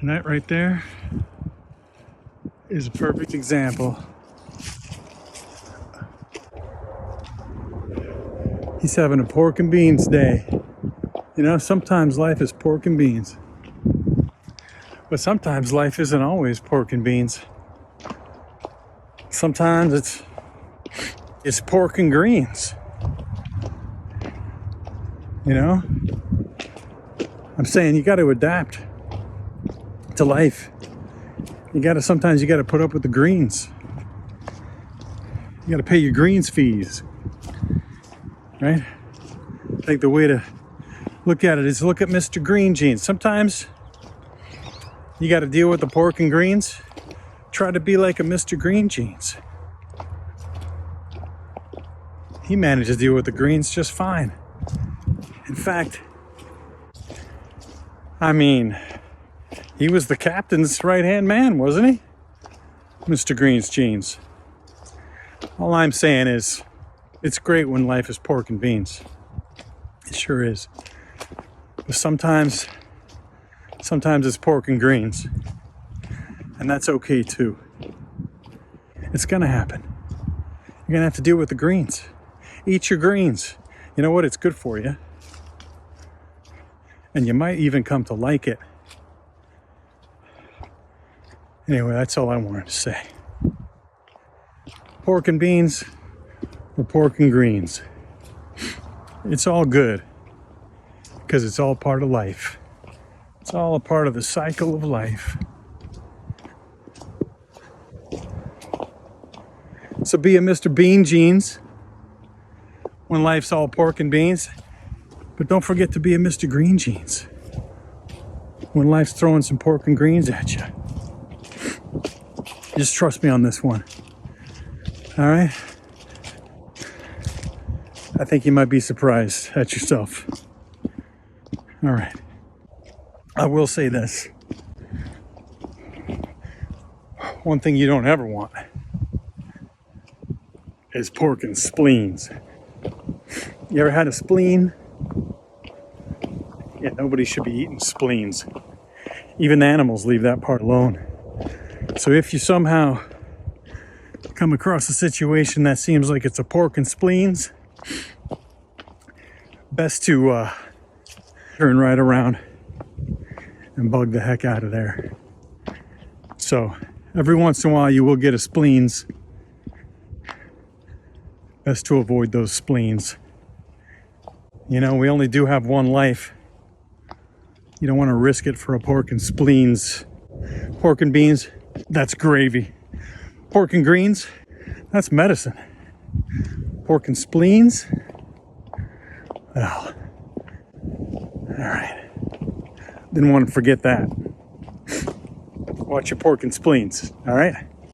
And that right there is a perfect example. He's having a pork and beans day. You know, sometimes life is pork and beans. But sometimes life isn't always pork and beans. Sometimes it's pork and greens. You know? I'm saying you got to adapt to life. Sometimes you got to put up with the greens. You got to pay your greens fees. Right? I think the way to look at it is look at Mr. Green Jeans. Sometimes you got to deal with the pork and greens. Try to be like a Mr. Green Jeans. He managed to deal with the greens just fine. In fact, I mean, he was the captain's right-hand man, wasn't he? Mr. Green's Jeans. All I'm saying is, it's great when life is pork and beans. It sure is. But sometimes it's pork and greens. And that's okay too. It's gonna happen. You're gonna have to deal with the greens. Eat your greens. You know what? It's good for you. And you might even come to like it. Anyway, that's all I wanted to say. Pork and beans or pork and greens. It's all good because it's all part of life. It's all a part of the cycle of life. So be a Mr. Bean Jeans when life's all pork and beans. But don't forget to be a Mr. Green Jeans when life's throwing some pork and greens at you. Just trust me on this one. All right? I think you might be surprised at yourself. All right. I will say this. One thing you don't ever want is pork and spleens. You ever had a spleen? Yeah, nobody should be eating spleens. Even animals leave that part alone. So if you somehow come across a situation that seems like it's a pork and spleens, best to turn right around and bug the heck out of there. So every once in a while you will get a spleens. Best to avoid those spleens. You know, we only do have one life. You don't want to risk it for a pork and spleens. Pork and beans, that's gravy. Pork and greens, that's medicine. Pork and spleens, well, all right. Didn't want to forget that. Watch your pork and spleens, all right?